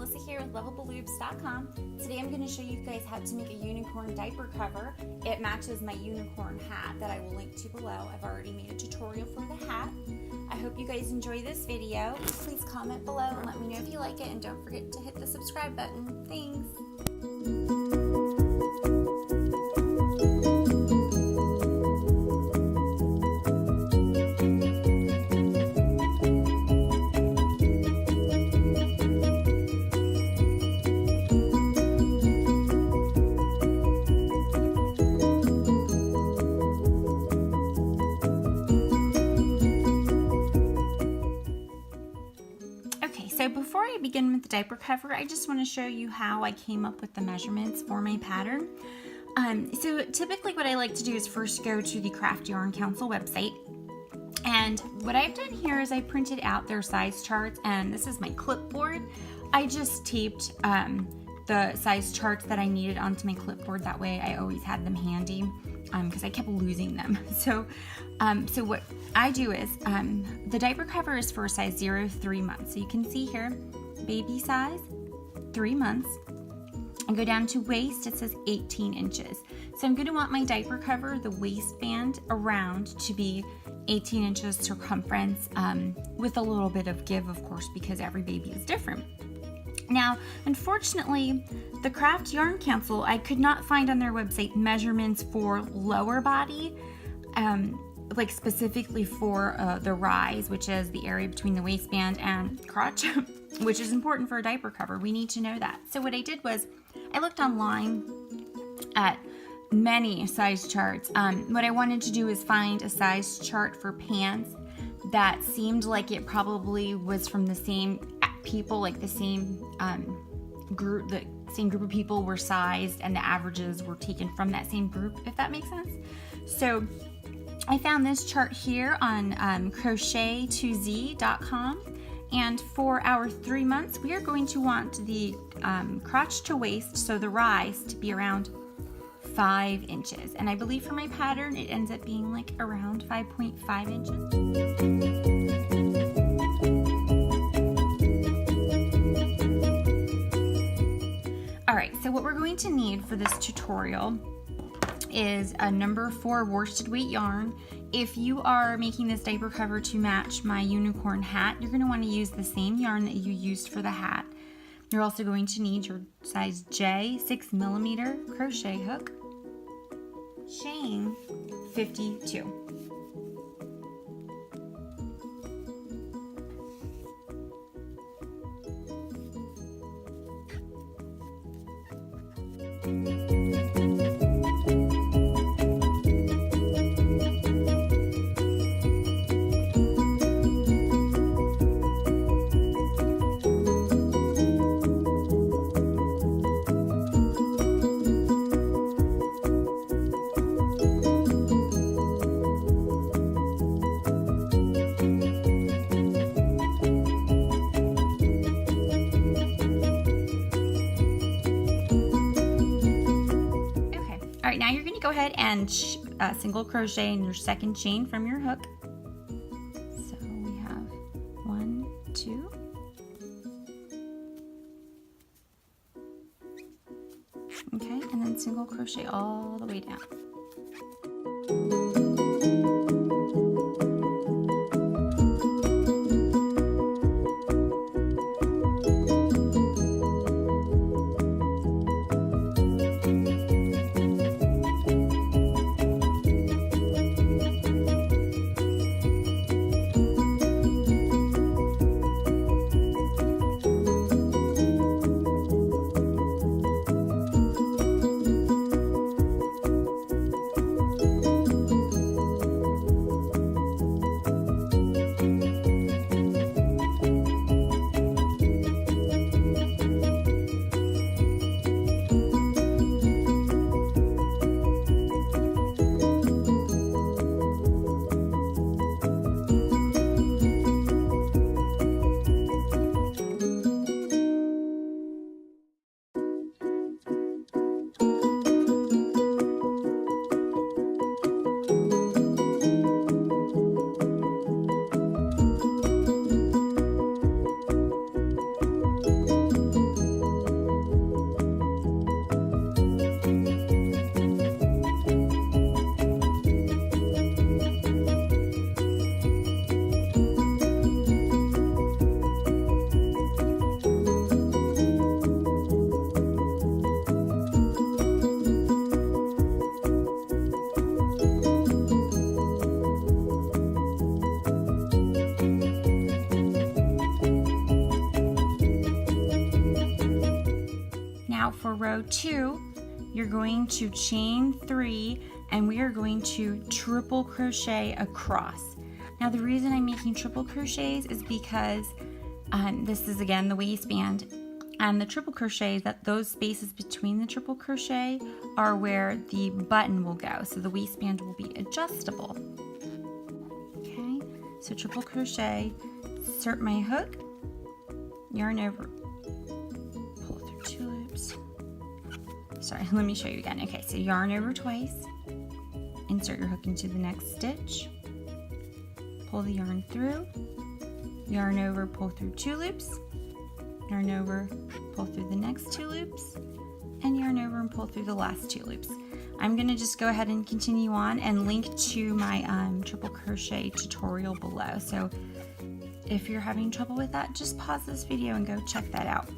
Melissa here with Lovable.com. Today I'm going to show you guys how to make a unicorn diaper cover. It matches my unicorn hat that I will link to below. I've already made a tutorial for the hat. I hope you guys enjoy this video. Please comment below and let me know if you like it, and don't forget to hit the subscribe button. Thanks! So before I begin with the diaper cover, I just want to show you how I came up with the measurements for my pattern. So typically what I like to do is first go to the Craft Yarn Council website. And what I've done here is I printed out their size charts, and this is my clipboard. I just taped the size charts that I needed onto my clipboard. That way I always had them handy because I kept losing them. So what I do is the diaper cover is for size 0 to 3 months. So you can see here, baby size, 3 months. And go down to waist, it says 18 inches. So I'm going to want my diaper cover, the waistband around, to be 18 inches circumference with a little bit of give, of course, because every baby is different. Now, unfortunately, the Craft Yarn Council, I could not find on their website measurements for lower body, like specifically for the rise, which is the area between the waistband and crotch, which is important for a diaper cover. We need to know that. So what I did was I looked online at many size charts. What I wanted to do is find a size chart for pants that seemed like it probably was from the same people, like the same group, the same group of people were sized, and the averages were taken from that same group, if that makes sense. So I found this chart here on crochet2z.com, and for our 3 months we are going to want the crotch to waist, so the rise, to be around 5 inches, and I believe for my pattern it ends up being like around 5.5 inches. Alright, so what we're going to need for this tutorial is a number 4 worsted weight yarn. If you are making this diaper cover to match my unicorn hat, you're going to want to use the same yarn that you used for the hat. You're also going to need your size J 6mm crochet hook, chain 52. Alright, now you're going to go ahead and single crochet in your second chain from your hook. So we have 1, 2. Okay, and then single crochet all the way down. Now for row 2, you're going to chain 3 and we are going to triple crochet across. Now the reason I'm making triple crochets is because this is again the waistband, and the triple crochet, that those spaces between the triple crochet are where the button will go, so the waistband will be adjustable. Okay, so triple crochet, insert my hook, yarn over, pull through 2 loops. Sorry, let me show you again. Okay, so yarn over twice, insert your hook into the next stitch, pull the yarn through, yarn over, pull through 2 loops, yarn over, pull through the next 2 loops, and yarn over and pull through the last 2 loops. I'm going to just go ahead and continue on and link to my triple crochet tutorial below. So if you're having trouble with that, just pause this video and go check that out.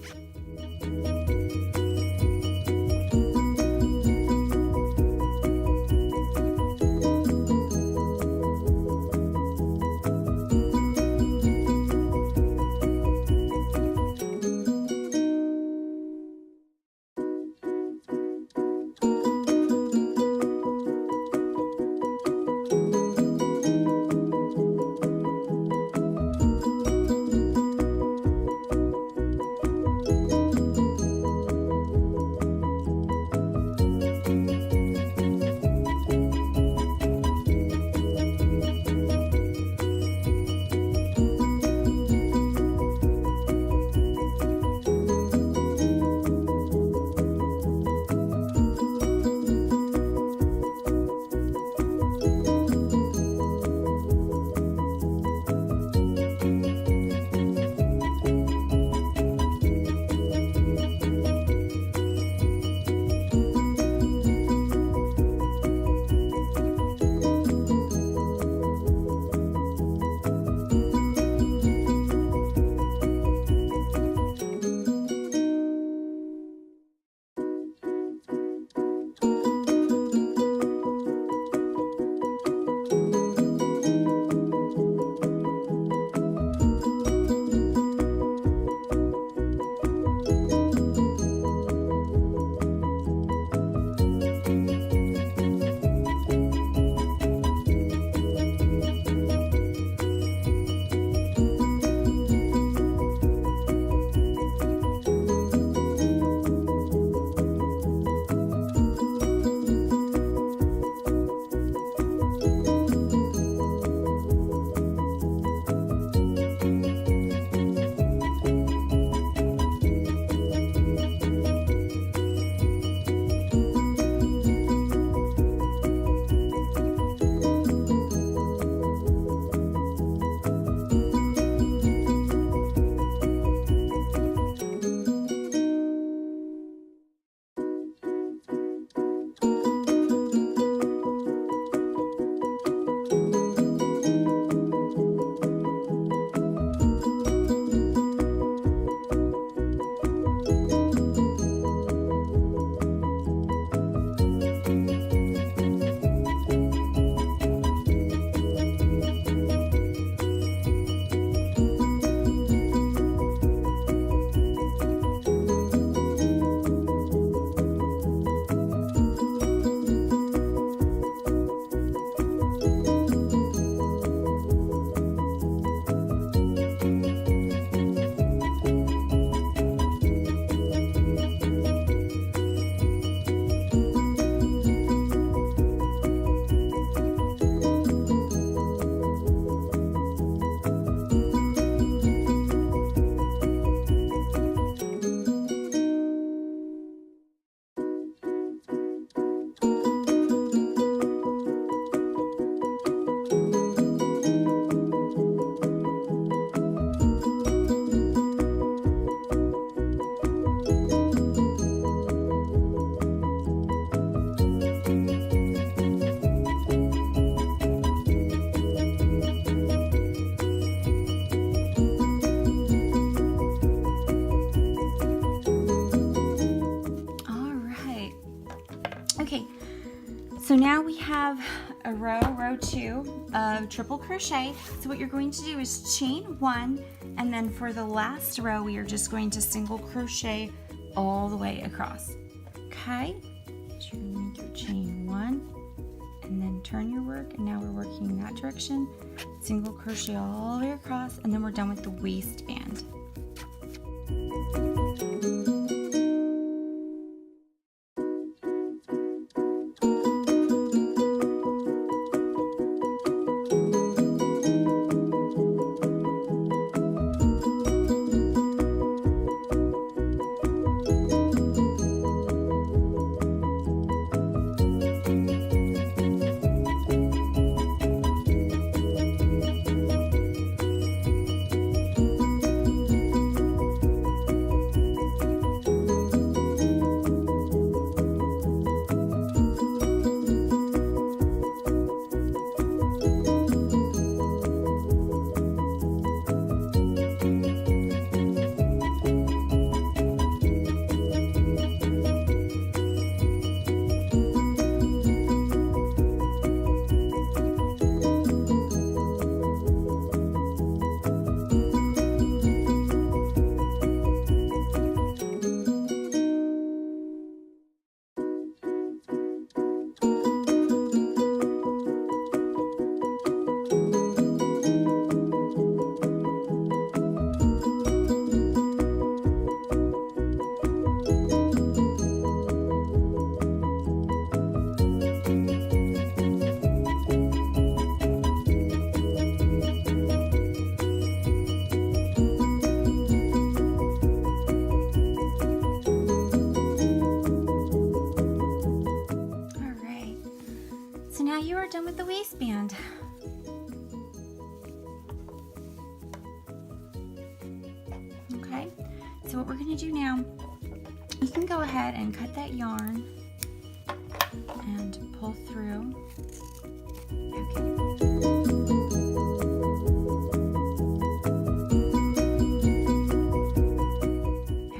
So now we have a row 2 of triple crochet. So what you're going to do is chain 1, and then for the last row we are just going to single crochet all the way across. Okay, so you're gonna make your chain 1 and then turn your work, and now we're working in that direction. Single crochet all the way across, and then we're done with the waistband. You are done with the waistband. Okay, so what we're going to do now, you can go ahead and cut that yarn and pull through.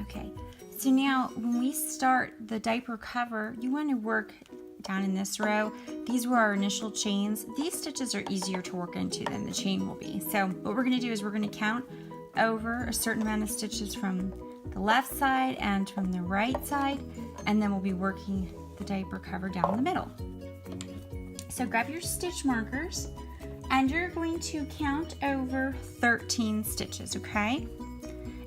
Okay, so now when we start the diaper cover, you want to work down in this row. These were our initial chains. These stitches are easier to work into than the chain will be. So what we're going to do is we're going to count over a certain amount of stitches from the left side and from the right side, and then we'll be working the diaper cover down the middle. So grab your stitch markers and you're going to count over 13 stitches, okay?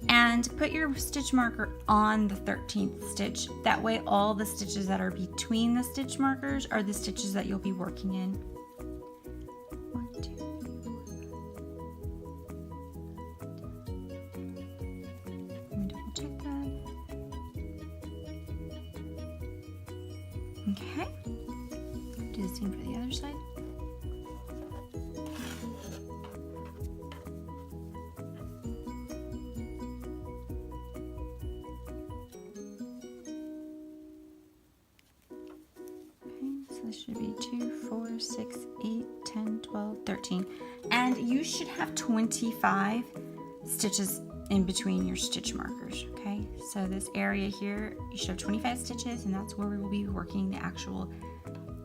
And put your stitch marker on the 13th stitch. That way all the stitches that are between the stitch markers are the stitches that you'll be working in. 1, 2, 3, 4. I'm going to double check that. Okay. Do the same for the other side. This should be 2, 4, 6, 8, 10, 12, 13. And you should have 25 stitches in between your stitch markers, okay? So this area here, you should have 25 stitches, and that's where we will be working the actual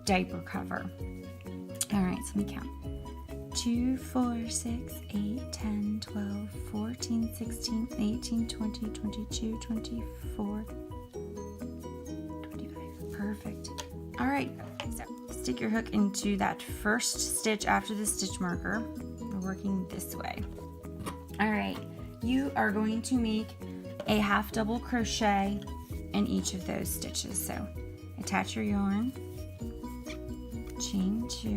diaper cover. All right, so let me count. 2, 4, 6, 8, 10, 12, 14, 16, 18, 20, 22, 24, 25. Perfect. All right, so stick your hook into that first stitch after the stitch marker. We're working this way. All right, you are going to make a half double crochet in each of those stitches. So attach your yarn, chain 2,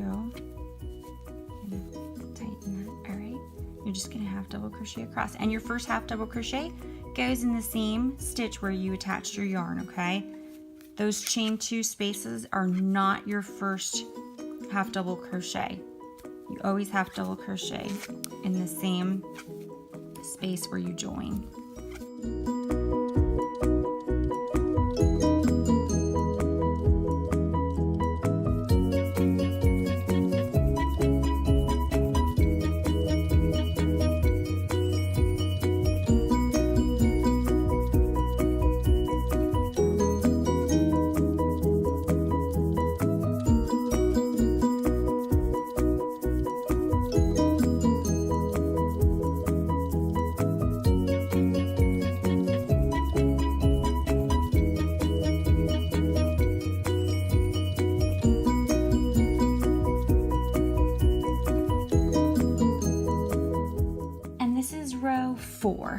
and tighten that. All right, you're just gonna half double crochet across, and your first half double crochet goes in the same stitch where you attached your yarn, okay? Those chain 2 spaces are not your first half double crochet. You always half double crochet in the same space where you join.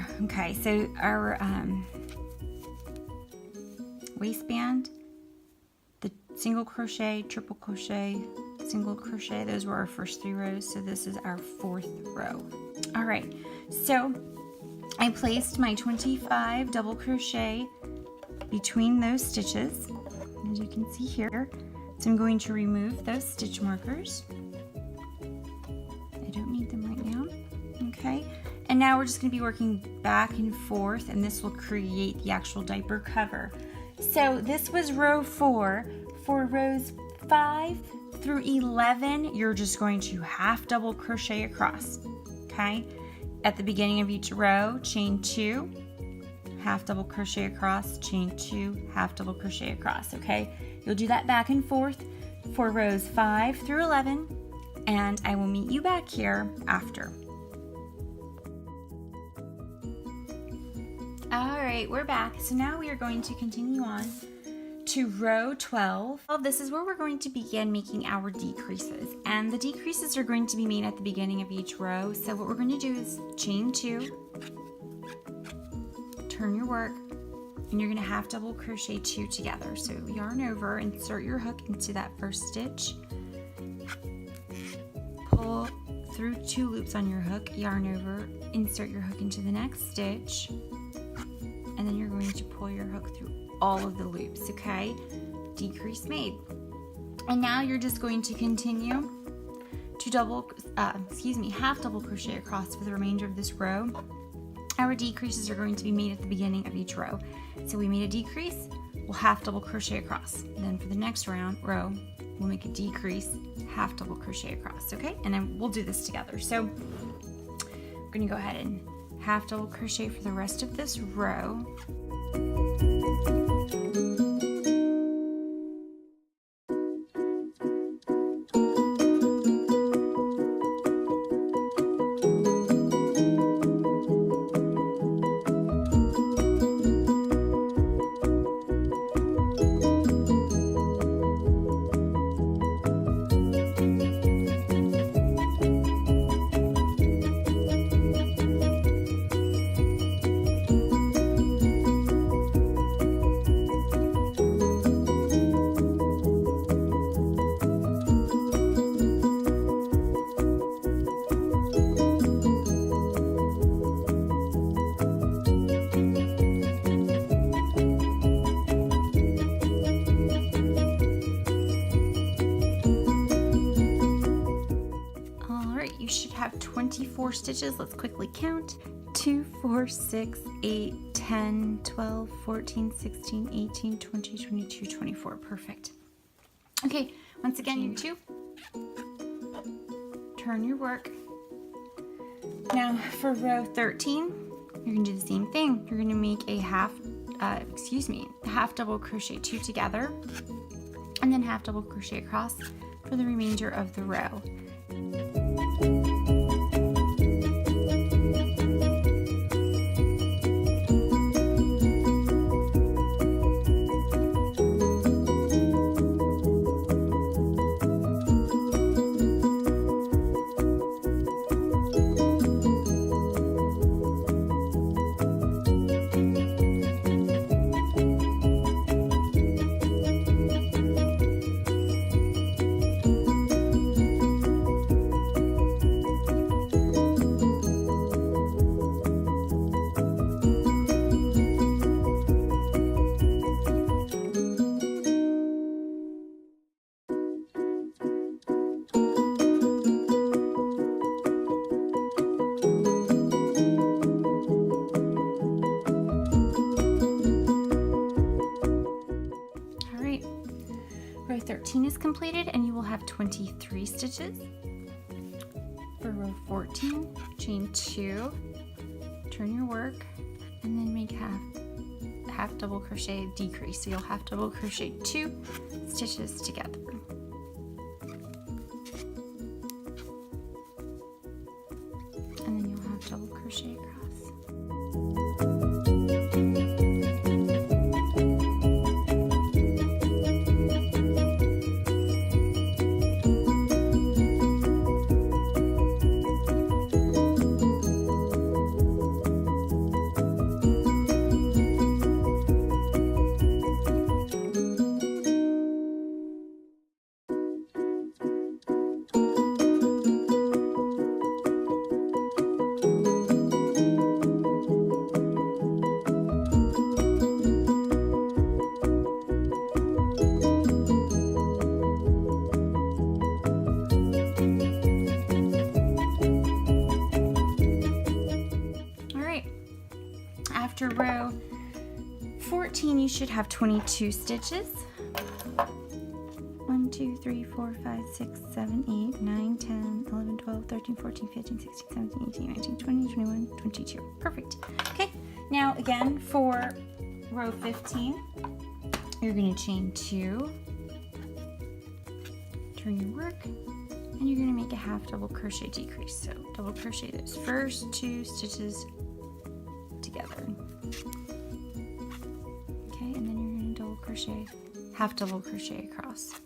4. Okay, so our waistband, the single crochet, triple crochet, single crochet, those were our first 3 rows, so this is our 4th row. All right, so I placed my 25 double crochet between those stitches, as you can see here. So I'm going to remove those stitch markers. I don't need them right now. Okay, and now we're just going to be working back and forth, and this will create the actual diaper cover. So this was row 4. For rows 5 through 11, you're just going to half double crochet across. Okay, at the beginning of each row, chain 2, half double crochet across, chain 2, half double crochet across. Okay, you'll do that back and forth for rows 5 through 11, and I will meet you back here after. All right, we're back. So now we are going to continue on to row 12. This is where we're going to begin making our decreases, and the decreases are going to be made at the beginning of each row. So what we're going to do is chain 2, turn your work, and you're going to half double crochet 2 together. So yarn over, insert your hook into that first stitch, pull through 2 loops on your hook, yarn over, insert your hook into the next stitch, and then you're going to pull your hook through all of the loops. Okay, decrease made. And now you're just going to continue to half double crochet across for the remainder of this row. Our decreases are going to be made at the beginning of each row. So we made a decrease, we'll half double crochet across. And then for the next row, we'll make a decrease, half double crochet across. Okay, and then we'll do this together. So we're going to go ahead and half double crochet for the rest of this row. You should have 24 stitches. Let's quickly count. 2, 4, 6, 8, 10, 12, 14, 16, 18, 20, 22, 24. Perfect. Okay, once again, you 2. Turn your work. Now for row 13, you're going to do the same thing. You're going to make a half double crochet 2 together, and then half double crochet across for the remainder of the row. Row 13 is completed and you will have 23 stitches. For row 14, chain 2, turn your work, and then make half double crochet decrease. So you'll half double crochet 2 stitches together. And then you'll half double crochet across. 14, you should have 22 stitches. 1, 2, 3, 4, 5, 6, 7, 8, 9, 10, 11, 12, 13, 14, 15, 16, 17, 18, 19, 20, 21, 22. Perfect. Okay, now again for row 15, you're going to chain 2, turn your work, and you're going to make a half double crochet decrease. So double crochet those first 2 stitches together. Okay, and then you're going to double crochet, half double crochet across.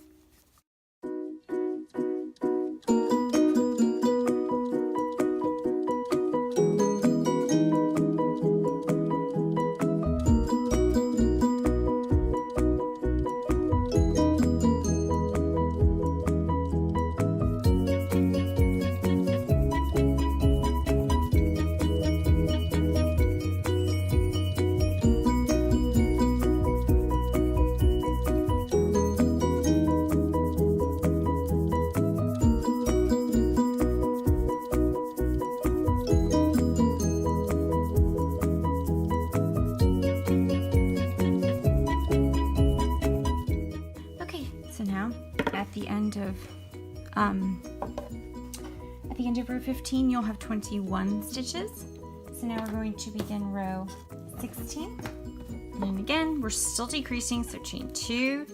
At the end of row 15, you'll have 21 stitches. So now we're going to begin row 16. And again, we're still decreasing, so chain 2,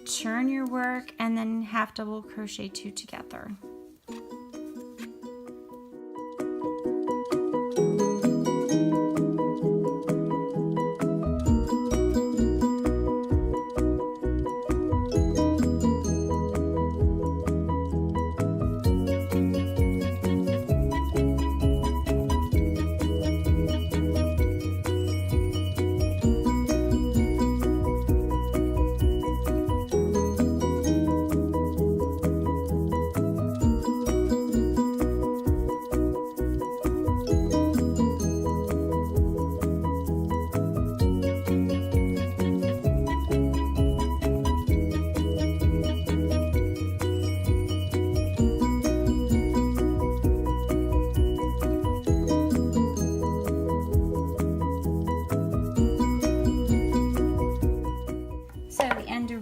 turn your work, and then half double crochet 2 together.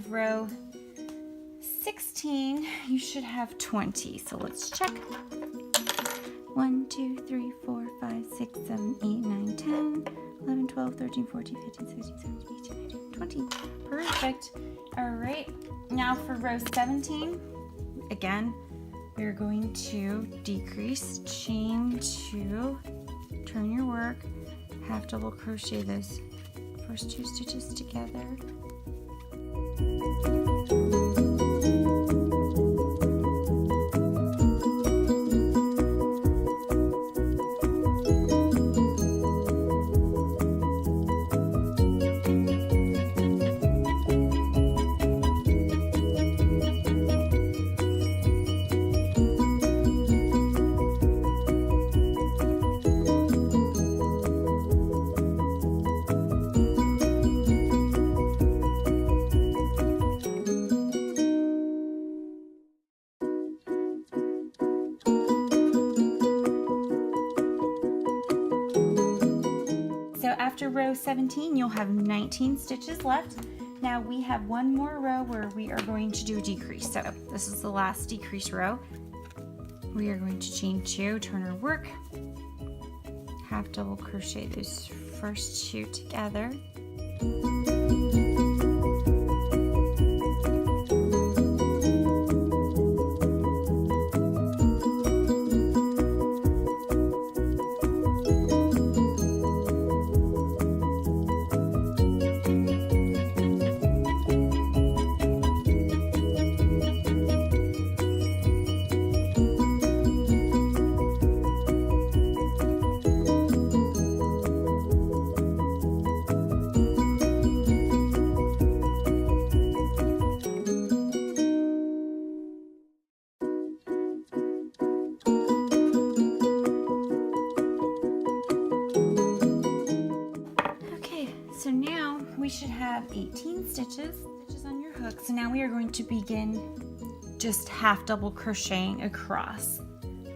Row 16, you should have 20. So let's check. 1, 2, 3, 4, 5, 6, 7, 8, 9, 10, 11, 12, 13, 14, 15, 16, 17, 18, 19, 20. Perfect. All right. Now for row 17, again, we're going to decrease, chain 2, turn your work, half double crochet those first 2 stitches together. After row 17, you'll have 19 stitches left. Now we have one more row where we are going to do a decrease. So this is the last decrease row. We are going to chain 2, turn our work, half double crochet those first 2 together. So now we should have 18 stitches on your hook. So now we are going to begin just half double crocheting across.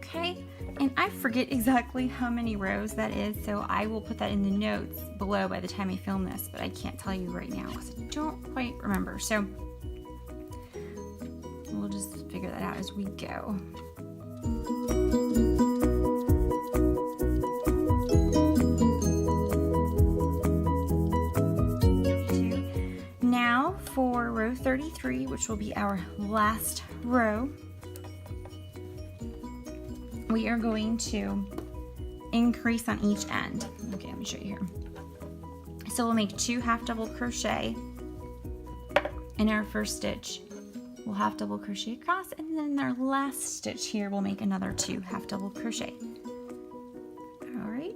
Okay, and I forget exactly how many rows that is, so I will put that in the notes below by the time I film this, but I can't tell you right now because I don't quite remember. So we'll just figure that out as we go. Now for row 33, which will be our last row, we are going to increase on each end. Okay, let me show you here. So we'll make 2 half double crochet in our first stitch. We'll half double crochet across, and then in our last stitch here, we'll make another 2 half double crochet. All right.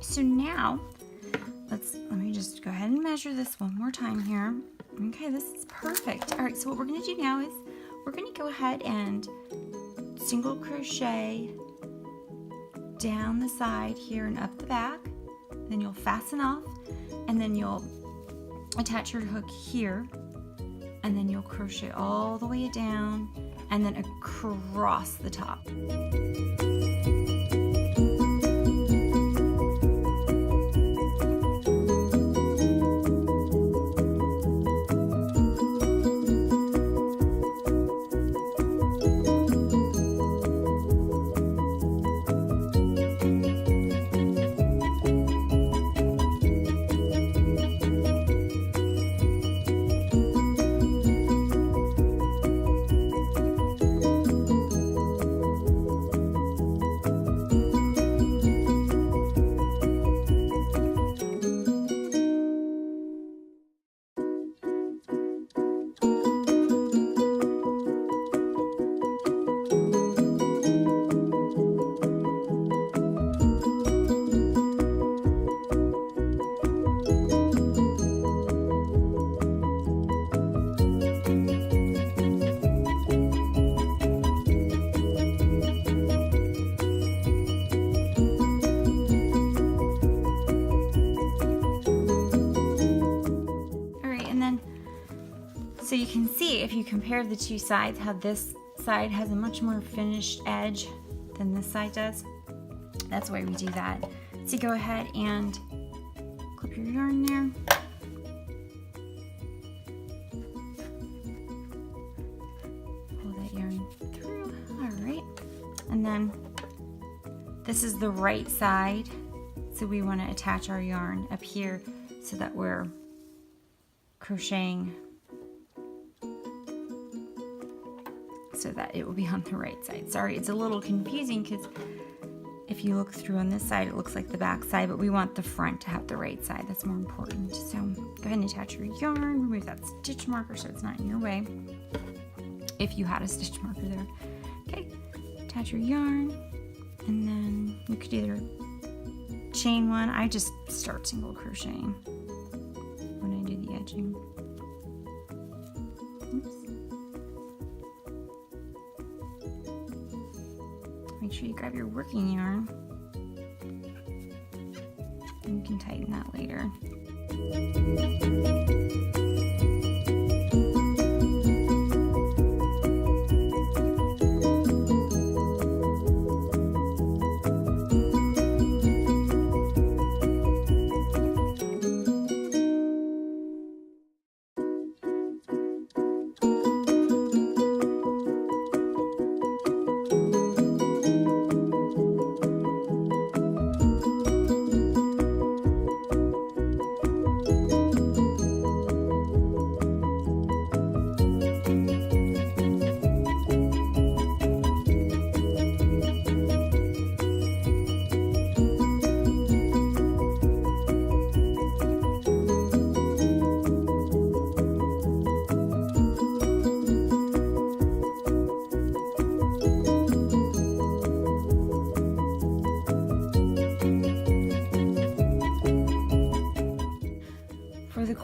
So now, let me just go ahead and measure this one more time here. Okay, this is perfect. All right, so what we're gonna do now is we're gonna go ahead and single crochet down the side here and up the back. Then you'll fasten off, and then you'll attach your hook here, and then you'll crochet all the way down and then across the top. So you can see, if you compare the two sides, how this side has a much more finished edge than this side does. That's why we do that. So go ahead and clip your yarn there. Pull that yarn through. All right. And then this is the right side. So we want to attach our yarn up here so that we're crocheting so that it will be on the right side. Sorry, it's a little confusing because if you look through on this side, it looks like the back side, but we want the front to have the right side. That's more important. So go ahead and attach your yarn, remove that stitch marker so it's not in your way, if you had a stitch marker there. Okay, attach your yarn, and then you could either chain one. I just start single crocheting when I do the edging. Oops. Make sure you grab your working yarn, and you can tighten that later.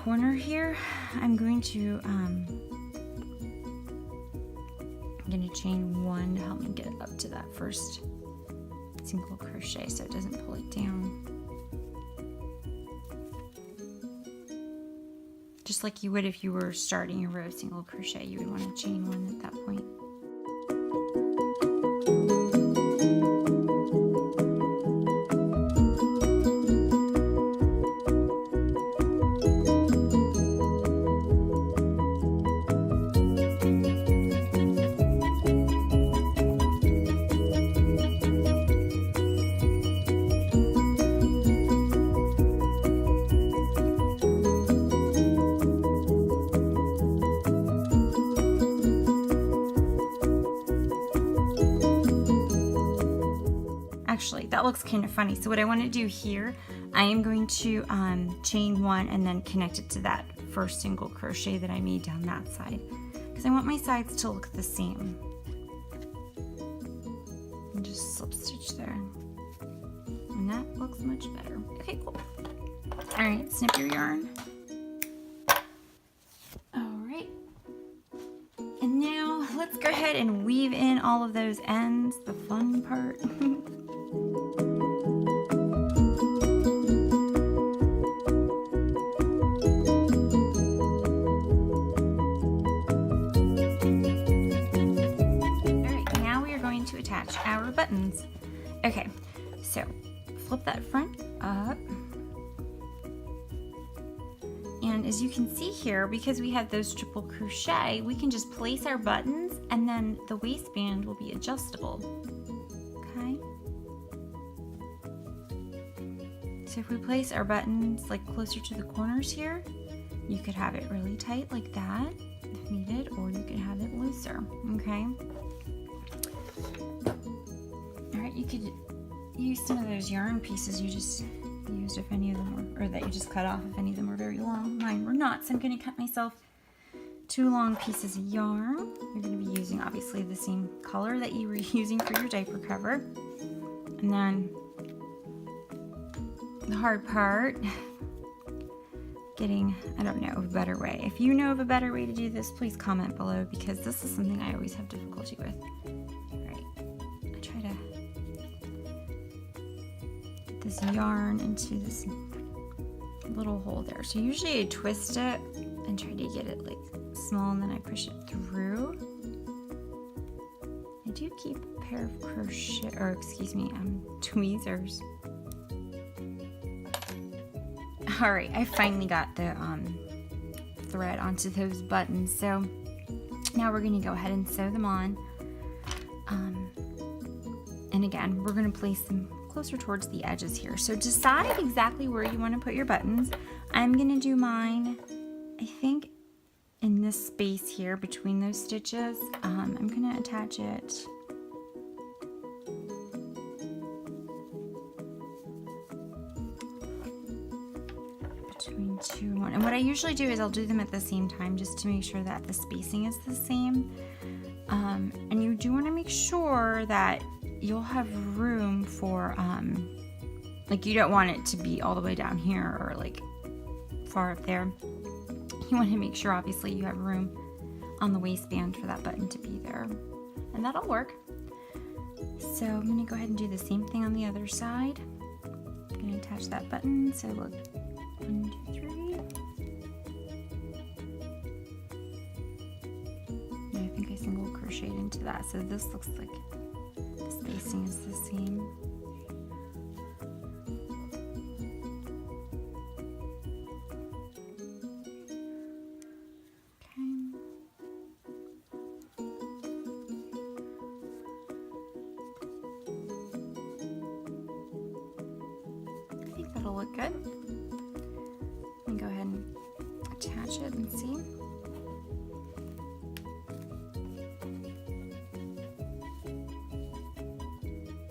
corner here, I'm going to chain 1 to help me get up to that first single crochet so it doesn't pull it down. Just like you would if you were starting your row of single crochet, you would want to chain 1 at that point. Actually, that looks kind of funny. So what I want to do here, I am going to chain 1 and then connect it to that first single crochet that I made down that side, because I want my sides to look the same. And just slip stitch there, and that looks much better. Okay, cool. All right, snip your yarn. All right, and now let's go ahead and weave in all of those ends, the fun part. Attach our buttons. Okay, so flip that front up, and as you can see here, because we have those triple crochet, we can just place our buttons and then the waistband will be adjustable. Okay, so if we place our buttons like closer to the corners here, you could have it really tight like that if needed, or you could have it looser. Okay, you could use some of those yarn pieces you just used if any of them were, or that you just cut off if any of them were very long. Mine were not, so I'm going to cut myself 2 long pieces of yarn. You're going to be using obviously the same color that you were using for your diaper cover. And then the hard part, getting, I don't know, a better way. If you know of a better way to do this, please comment below, because this is something I always have difficulty with. This yarn into this little hole there. So usually I twist it and try to get it like small, and then I push it through. I do keep a pair of crochet, or excuse me, tweezers. All right, I finally got the thread onto those buttons. So now we're gonna go ahead and sew them on. And again, we're gonna place them closer towards the edges here. So decide exactly where you want to put your buttons. I'm going to do mine, I think, in this space here between those stitches. I'm going to attach it between 2 and 1. And what I usually do is I'll do them at the same time just to make sure that the spacing is the same. And you do want to make sure that you'll have room for, like, you don't want it to be all the way down here or like far up there. You want to make sure obviously you have room on the waistband for that button to be there, and that'll work. So I'm going to go ahead and do the same thing on the other side. I'm going to attach that button. So look, 1, 2, 3. And I think I single crocheted into that, so this looks like the spacing is the same. That'll look good. Let me go ahead and attach it and see.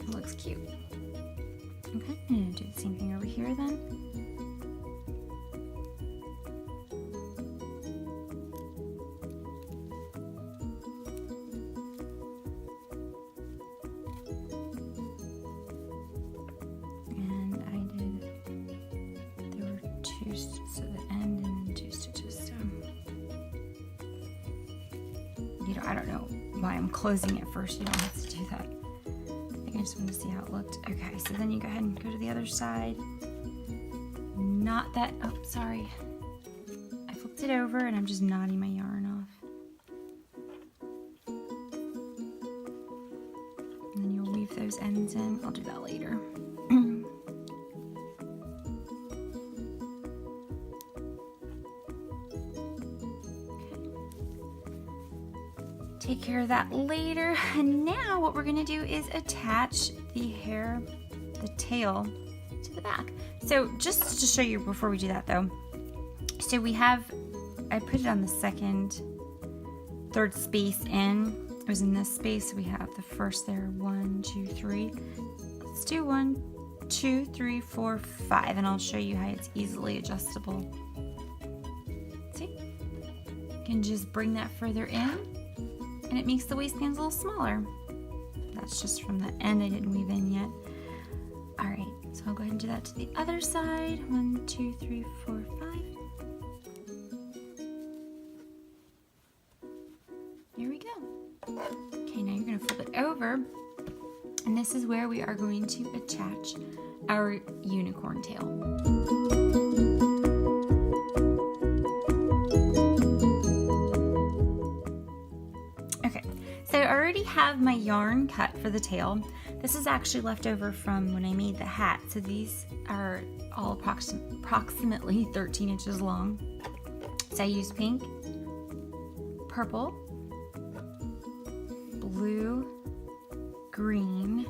It looks cute. Okay, I'm going to do the same thing over here then. So the end and then 2 why I'm closing it first. You don't have to do that. I think I just want to see how it looked. Okay, so then you go ahead and go to the other side. Not that, oh, sorry. I flipped it over and I'm just knotting my yarn off. And then you'll weave those ends in. I'll do that later. Take care of that later. And now what we're gonna do is attach the tail to the back. So just to show you before we do that though, so I put it on the third space in. It was in this space. We have the first there, 1, 2, 3. Let's do 1, 2, 3, 4, 5, and I'll show you how it's easily adjustable. See? You can just bring that further in, and it makes the waistbands a little smaller. That's just from the end. I didn't weave in yet. All right, so I'll go ahead and do that to the other side. 1, 2, 3, 4, 5. Here we go. Okay, now you're gonna flip it over, and this is where we are going to attach our unicorn tail. I already have my yarn cut for the tail. This is actually left over from when I made the hat. So these are all approximately 13 inches long. So I used pink, purple, blue, green,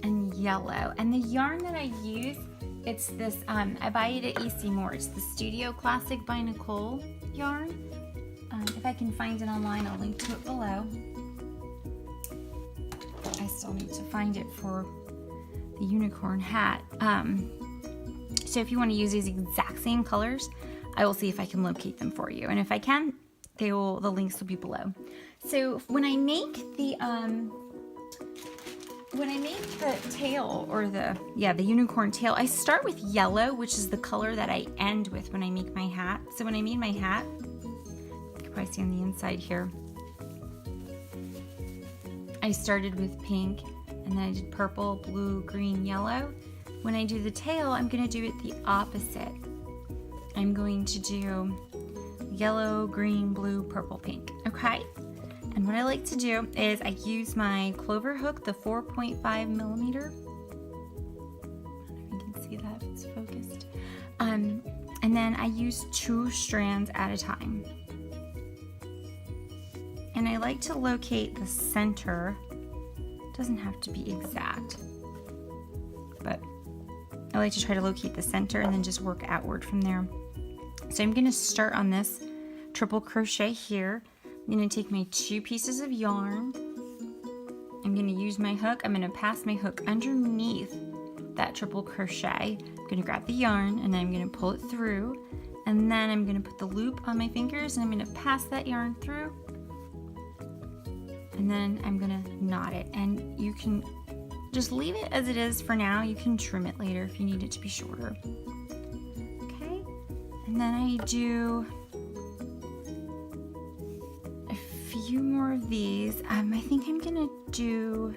and yellow. And the yarn that I use, it's this, I buy it at EC Moore. It's the Studio Classic by Nicole yarn. If I can find it online, I'll link to it below. I still need to find it for the unicorn hat. So if you want to use these exact same colors, I will see if I can locate them for you. And if I can, the links will be below. So when I make the tail, or the unicorn tail, I start with yellow, which is the color that I end with when I make my hat. So when I made my hat, I see on the inside here, I started with pink, and then I did purple, blue, green, yellow. When I do the tail, I'm going to do it the opposite. I'm going to do yellow, green, blue, purple, pink. Okay? And what I like to do is I use my clover hook, the 4.5 millimeter. I don't know if you can see that, it's focused. And then I use 2 strands at a time. And I like to locate the center. It doesn't have to be exact, but I like to try to locate the center and then just work outward from there. So I'm going to start on this triple crochet here. I'm going to take my 2 pieces of yarn. I'm going to use my hook. I'm going to pass my hook underneath that triple crochet. I'm going to grab the yarn and I'm going to pull it through, and then I'm going to put the loop on my fingers and I'm going to pass that yarn through. And then I'm gonna knot it, and you can just leave it as it is for now. You can trim it later if you need it to be shorter. Okay, and then I do a few more of these. I think I'm gonna do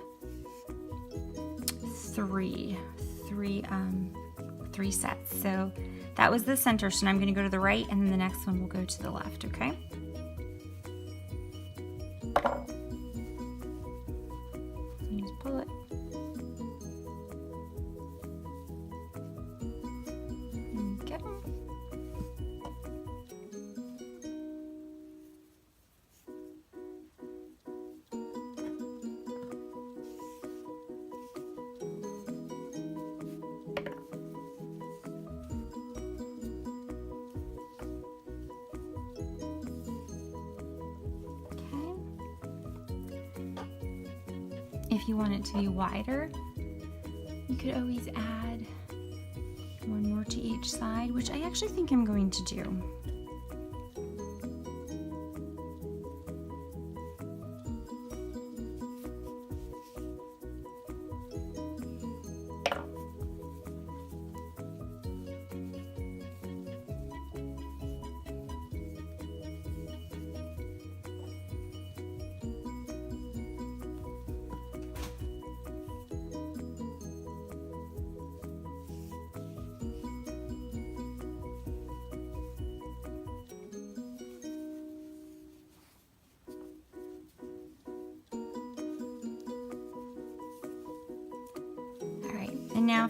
three sets. So that was the center, so now I'm gonna go to the right, and then the next one will go to the left, okay? Pull it. Okay. If you want it to be wider, you could always add 1 more to each side, which I actually think I'm going to do.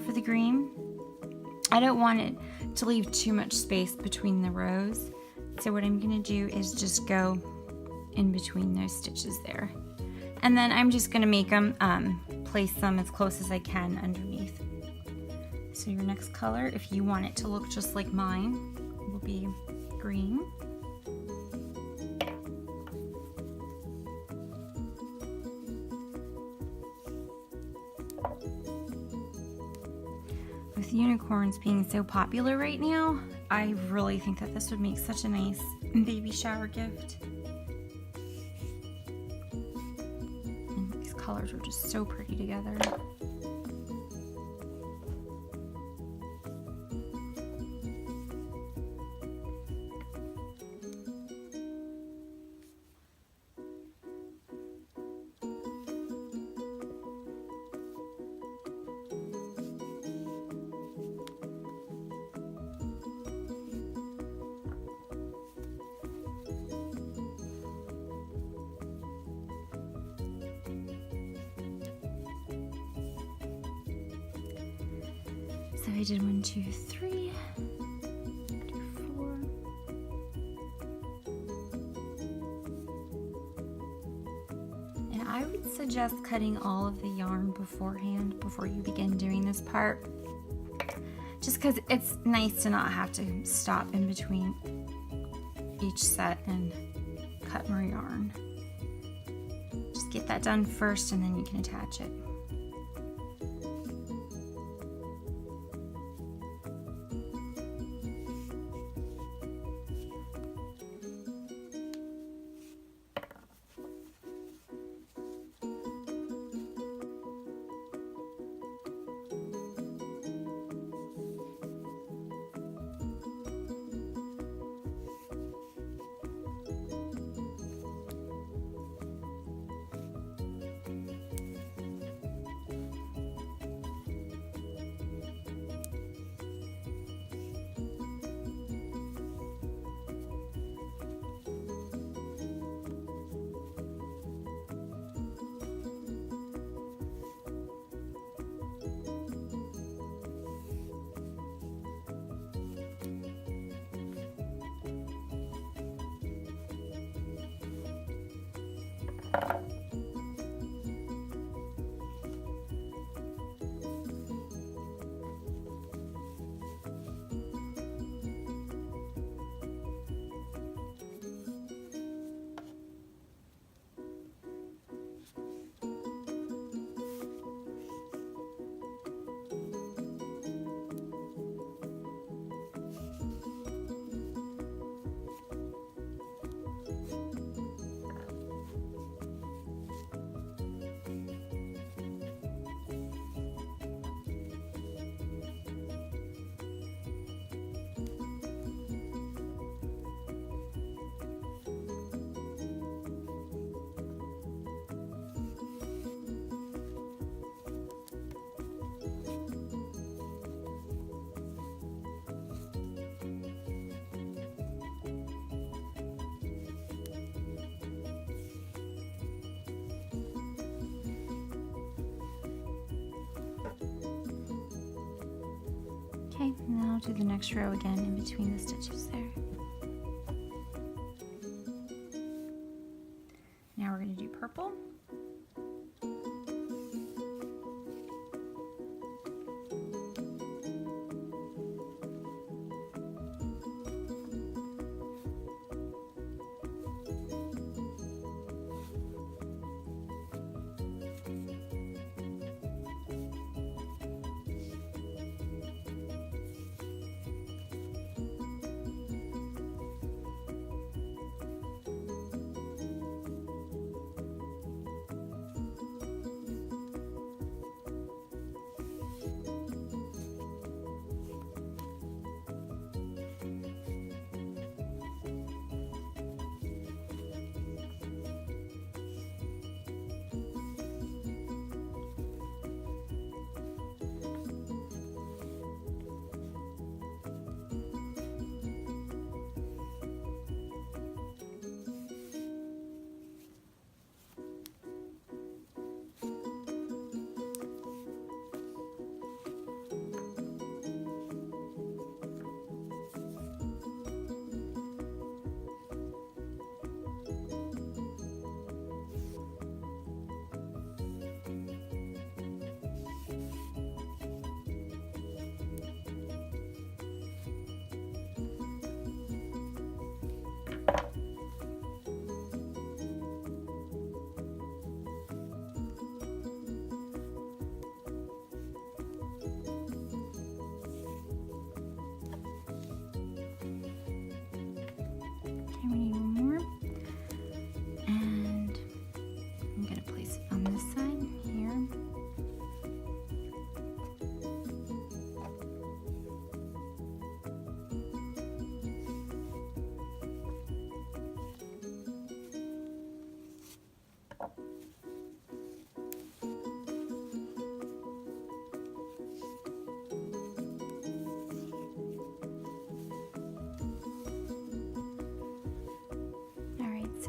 for the green. I don't want it to leave too much space between the rows. So what I'm going to do is just go in between those stitches there. And then I'm just going to make them, place them as close as I can underneath. So your next color, if you want it to look just like mine, will be green. With unicorns being so popular right now, I really think that this would make such a nice baby shower gift. And these colors are just so pretty together. So I did 1, 2, 3, do 4. And I would suggest cutting all of the yarn beforehand before you begin doing this part. Just because it's nice to not have to stop in between each set and cut more yarn. Just get that done first and then you can attach it. Okay, and then I'll do the next row again in between the stitches there. Now we're going to do purple.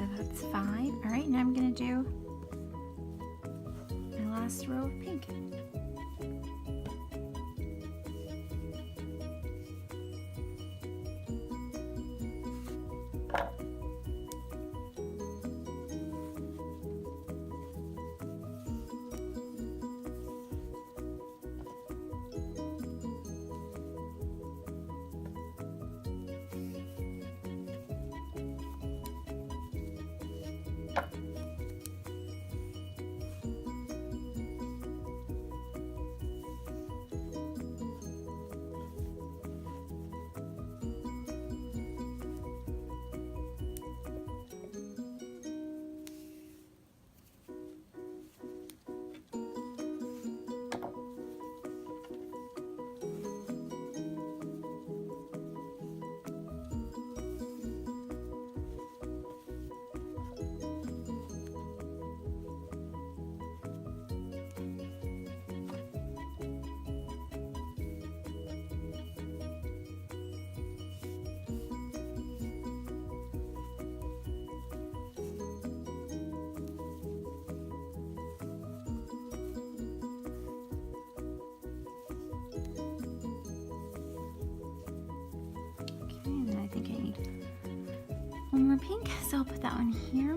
So that's 5. All right, now I'm gonna do my last row of pink. One more pink, so I'll put that one here.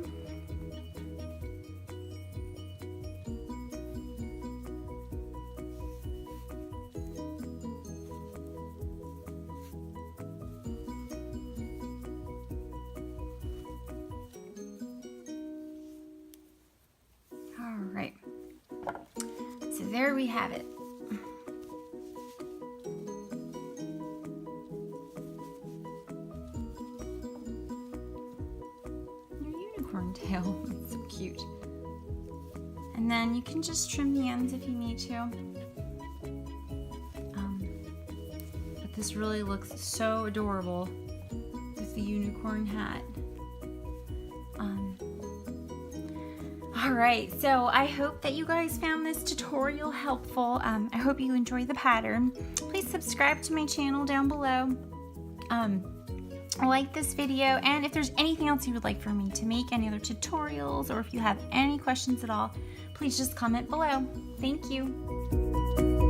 All right, so there we have it. Tail. It's so cute. And then you can just trim the ends if you need to. But this really looks so adorable with the unicorn hat. Alright, so I hope that you guys found this tutorial helpful. I hope you enjoy the pattern. Please subscribe to my channel down below. Like this video, and if there's anything else you would like for me to make, any other tutorials, or if you have any questions at all, please just comment below. Thank you.